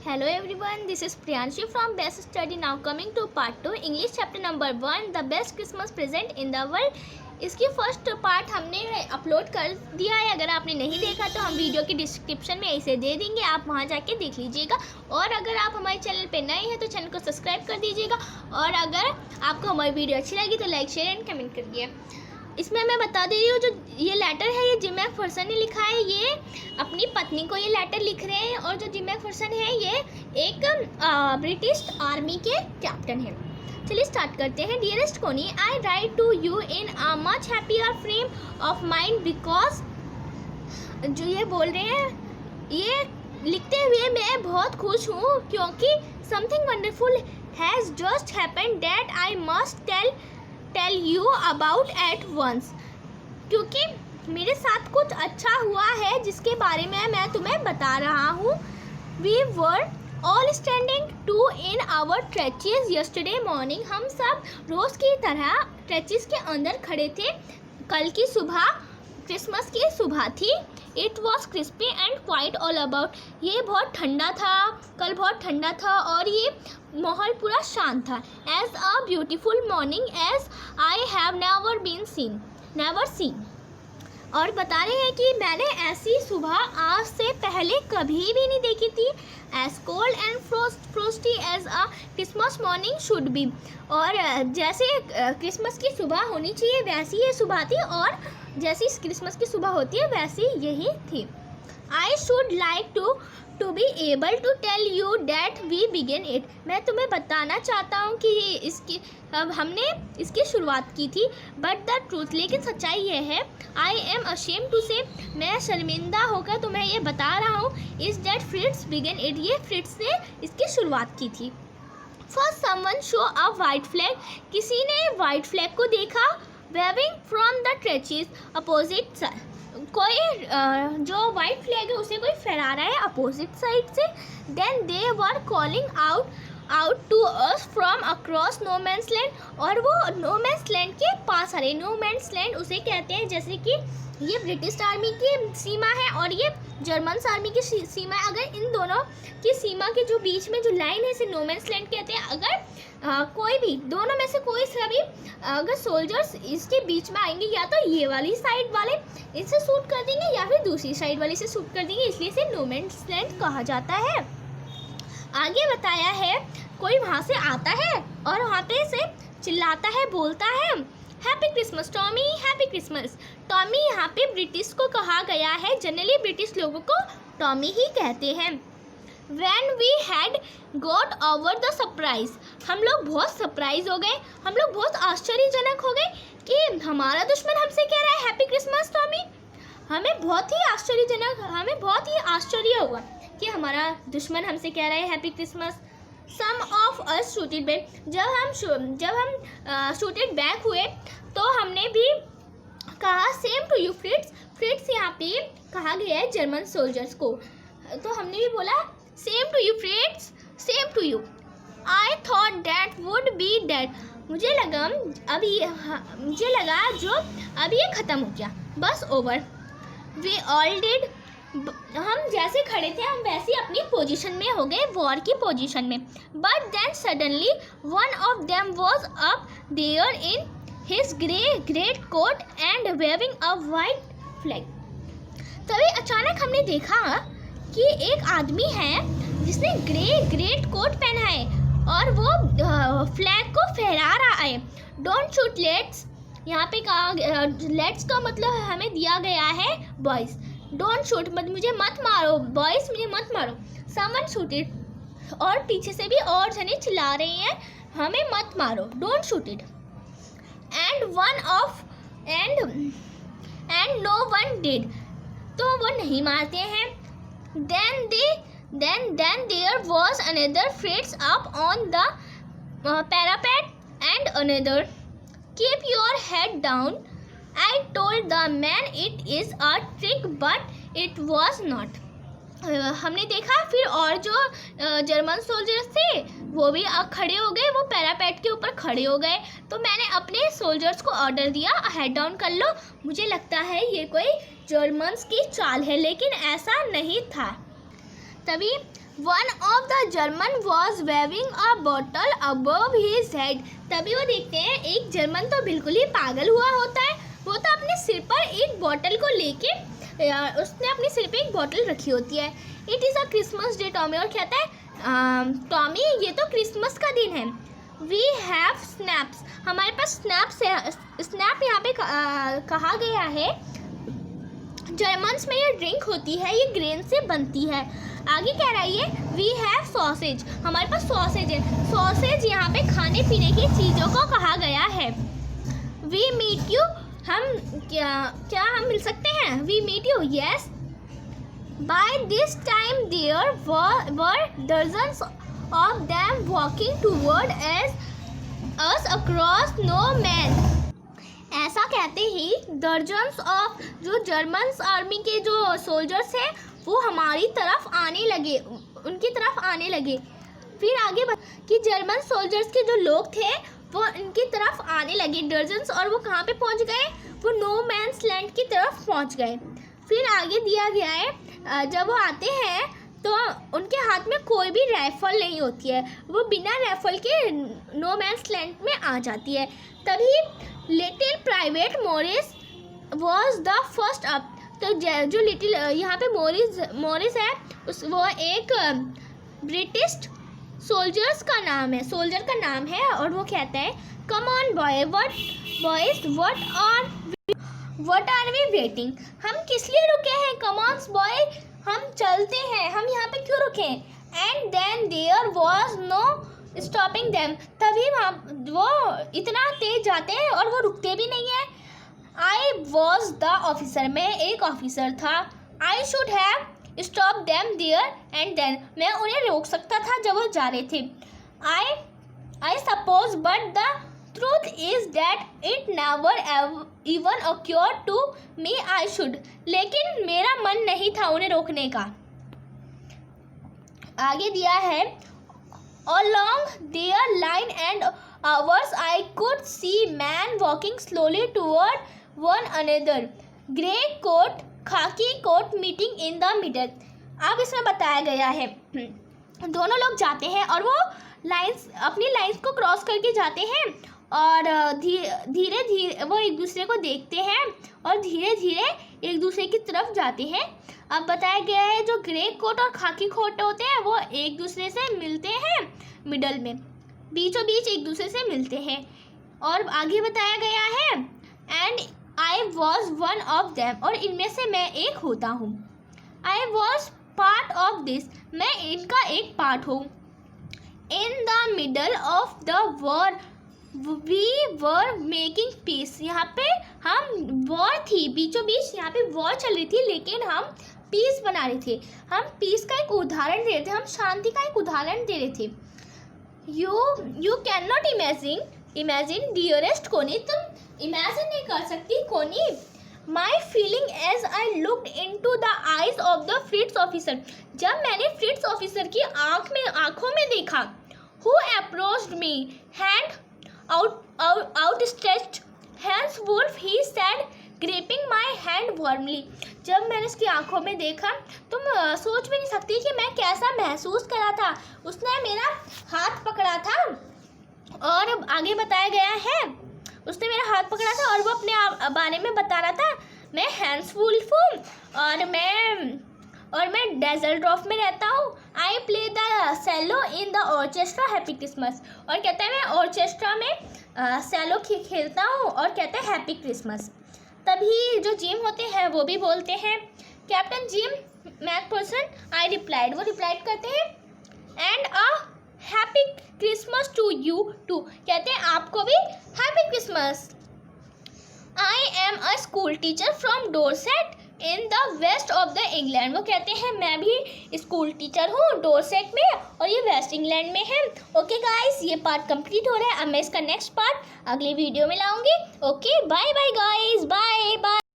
Hello everyone, this is Priyanshi from Best Study. Now coming to part 2, English chapter number 1, The Best Christmas Present in the World. इसकी first part हमने upload कर दिया है. अगर आपने नहीं देखा तो हम वीडियो के डिस्क्रिप्शन में इसे दे देंगे, आप वहां जाके देख लीजिएगा. और अगर आप हमारे चैनल पे नए हैं तो चैनल को सब्सक्राइब कर दीजिएगा. और अगर आपको हमारी वीडियो अच्छी लगी तो लाइक शेयर एंड कमेंट करिए. इसमें मैं बता दे रही हूँ, जो ये लेटर है ये जिम मैकफर्सन ने लिखा है. ये अपनी पत्नी को ये लेटर लिख रहे हैं. और जो जिम मैकफर्सन है ये एक ब्रिटिश आर्मी के कैप्टन है. चलिए स्टार्ट करते हैं. Dearest Connie, I write to you in a much happier frame of mind because, जो ये बोल रहे हैं, ये लिखते हुए मैं बहुत खुश हूँ क्योंकि something wonderful has just happened that I must tell you about at once. क्योंकि मेरे साथ कुछ अच्छा हुआ है जिसके बारे में मैं तुम्हें बता रहा हूँ. We were all standing to in our trenches yesterday morning. हम सब रोज़ की तरह ट्रेचेस के अंदर खड़े थे. कल की सुबह क्रिसमस की सुबह थी. It was crispy and quite all about. ये बहुत ठंडा था, कल बहुत ठंडा था और ये माहौल पूरा शांत था. As a beautiful morning as I have never seen. और बता रहे हैं कि मैंने ऐसी सुबह आज से पहले कभी भी नहीं देखी थी. As cold and frosty as a Christmas morning should be. और जैसे क्रिसमस की सुबह होनी चाहिए वैसी ये सुबह थी, और जैसी क्रिसमस की सुबह होती है वैसी यही थी. I should like to be able to tell you that we begin it. मैं तुम्हें बताना चाहता हूँ कि हमने इसकी शुरुआत की थी. बट द ट्रूथ, लेकिन सच्चाई ये है, आई एम अशेम टू से, मैं शर्मिंदा होकर तुम्हें ये बता रहा हूँ, is that Fritz begin it. ये फ्रिट्स ने इसकी शुरुआत की थी. First someone show a white flag. किसी ने वाइट फ्लैग को देखा. Waving from the trenches opposite. कोई जो वाइट फ्लैग है उसे कोई फहरा रहा है अपोजिट साइड से. Then they were calling out to us from across no man's land. और वो नो मैंस लैंड के पास आ रहे. नो मैंस लैंड उसे कहते हैं जैसे कि ये ब्रिटिश आर्मी की सीमा है और ये जर्मन आर्मी की सीमा है. अगर इन दोनों की सीमा के जो बीच में जो लाइन है इसे नो मैंस लैंड कहते हैं. अगर कोई भी दोनों में से कोई सा भी अगर सोल्जर्स इसके बीच में आएंगे, या तो ये वाली साइड वाले इसे शूट कर देंगे या फिर दूसरी साइड वाले से शूट कर देंगे, इसलिए इसे नो मैंस लैंड कहा जाता है. आगे बताया है, कोई वहाँ से आता है और वहाँ पे से चिल्लाता है, बोलता है, happy Christmas Tommy, happy Christmas. Tommy यहाँ पे ब्रिटिश को कहा गया है. जनरली ब्रिटिश लोगों को टॉमी ही कहते हैं. When we had got over the surprise, हम लोग बहुत सरप्राइज हो गए, हम लोग बहुत आश्चर्यजनक हो गए कि हमारा दुश्मन हमसे कह रहा है हैप्पी क्रिसमस टॉमी. हमें बहुत ही आश्चर्य हुआ कि हमारा दुश्मन हमसे कह रहा है happy Christmas. Some of us shouted back. जब हम शूटेड बैक हुए तो हमने भी कहा same to you Fritz. Fritz यहाँ पे कहा गया है जर्मन सोल्जर्स को, तो हमने भी बोला same to you Fritz, same to you. I thought that would be dead. मुझे लगा जो अब ये ख़त्म हो गया, बस ओवर. We all did. हम जैसे खड़े थे हम वैसे अपनी पोजीशन में हो गए, वॉर की पोजीशन में. But then suddenly one of them was up there in his great coat and waving a white flag. तभी अचानक हमने देखा कि एक आदमी है जिसने ग्रेट कोट पहना है और वो फ्लैग को फहरा रहा है. Don't shoot let's. यहाँ पे कहा लेट्स का मतलब हमें दिया गया है बॉयज़. डोंट शूट, मुझे मत मारो बॉयज़, मुझे मत मारो. Someone shooted. और पीछे से भी और जने चिल्ला रहे हैं हमें मत मारो, don't shoot it. And no one did. तो वो नहीं मारते हैं. Then there was another Fritz up on the parapet and another. Keep your head down. I told the man it is a trick, but it was not. हमने देखा फिर और जो जर्मन सोल्जर्स थे वो भी खड़े हो गए, वो पैरापेट के ऊपर खड़े हो गए. तो मैंने अपने सोल्जर्स को ऑर्डर दिया, हेड डाउन कर लो. मुझे लगता है ये कोई जर्मन्स की चाल है, लेकिन ऐसा नहीं था. तभी One of the German was waving a bottle above his head. तभी वो देखते हैं एक जर्मन तो बिल्कुल ही पागल हुआ होता है, वो तो अपने सिर पर एक बॉटल को लेके उसने अपने सिर पे एक बॉटल रखी होती है. It is a Christmas day Tommy. और कहता है टॉमी ये तो क्रिसमस का दिन है. We have schnapps. हमारे पास स्नैप्स है. स्नैप यहाँ पे कहा गया है. जर्मन्स में ये ड्रिंक होती है, ये ग्रेन से बनती है. आगे कह रहा है ये वी हैव सॉसेज. हमारे पास सॉसेज है. सॉसेज यहाँ पे खाने पीने की चीज़ों को कहा गया है. We meet you. हम क्या हम मिल सकते हैं. We meet you. Yes. By this time there were dozens of them walking toward us across no man. ऐसा कहते ही दर्जन्स ऑफ जो जर्मन आर्मी के जो सोल्जर्स हैं वो हमारी तरफ आने लगे, उनकी तरफ आने लगे. फिर आगे कि जर्मन सोल्जर्स के जो लोग थे वो इनकी तरफ आने लगे डर्जन्स. और वो कहाँ पे पहुँच गए. वो नो मैन्स लैंड की तरफ पहुँच गए. फिर आगे दिया गया है जब वो आते हैं तो उनके हाथ में कोई भी राइफल नहीं होती है, वो बिना राइफल के नो मैन्स लैंड में आ जाती है. तभी little private Morris was the first up. तो जो लिटिल यहाँ पे मॉरिस है वो एक ब्रिटिश सोल्जर का नाम है. और वो कहता है come on what are we waiting. हम किस लिए रुके हैं. कम ऑन बॉय, हम चलते हैं, हम यहाँ पे क्यों रुके. And then there was no stopping them. तभी वो इतना तेज जाते हैं और वो रुकते भी नहीं है. I was the officer. मैं एक ऑफिसर था. I should have stop them there and then. मैं उन्हें रोक सकता था जब वो जा रहे थे. I suppose but the truth is that it never even occurred to me I should. लेकिन मेरा मन नहीं था उन्हें रोकने का. आगे दिया है along their line and ours I could see man walking slowly toward one another. Grey coat, khaki coat meeting in the middle. अब इसमें बताया गया है दोनों लोग जाते हैं और वो अपनी लाइंस को क्रॉस करके जाते हैं और धीरे धीरे वो एक दूसरे को देखते हैं और धीरे धीरे एक दूसरे की तरफ जाते हैं. अब बताया गया है जो ग्रे कोट और खाकी कोट होते हैं वो एक दूसरे से मिलते हैं मिडल में, बीचों बीच एक दूसरे से मिलते हैं. और आगे बताया गया है and I was one of them. और इनमें से मैं एक होता हूँ. I was part of this. मैं इनका एक पार्ट हूँ. In the middle of the war we were making peace. यहाँ पे हम वॉर थी, बीचों बीच यहाँ पे वॉर चल रही थी लेकिन हम पीस बना रहे थे. हम पीस का एक उदाहरण दे रहे थे, हम शांति का एक उदाहरण दे रहे थे. You can not imagine dearest Connie. तुम इमेजिन नहीं कर सकती Connie. My feeling as I looked into the eyes of the Fritz officer. जब मैंने फ्रिट्स ऑफिसर की आँखों में देखा. Who approached me hand outstretched. Hans Wolf, he said, gripping my hand warmly. जब मैंने उसकी आंखों में देखा तुम सोच भी नहीं सकती कि मैं कैसा महसूस कर रहा था. उसने मेरा हाथ पकड़ा था और आगे बताया गया है उसने मेरा हाथ पकड़ा था और वो अपने बारे में बता रहा था. मैं हैंस वुल्फ हूँ और मैं डेजल्टॉफ में रहता हूँ. I play the cello in the orchestra. Happy Christmas. और कहता है मैं ऑर्केस्ट्रा में सेलो खेलता हूँ और कहता है हैप्पी क्रिसमस. तभी जो जिम होते हैं वो भी बोलते हैं captain Jim McPherson. I replied. वो रिप्लाइड करते हैं and a happy Christmas to you too. कहते हैं आपको भी happy Christmas. I am a school teacher from Dorset in the west of the England. वो कहते हैं मैं भी स्कूल टीचर हूँ डोरसेट में और ये वेस्ट इंग्लैंड में है. ओके गाइस, ये पार्ट कंप्लीट हो रहा है. अब मैं इसका नेक्स्ट पार्ट अगली वीडियो में लाऊंगी. Okay, bye bye guys, bye bye.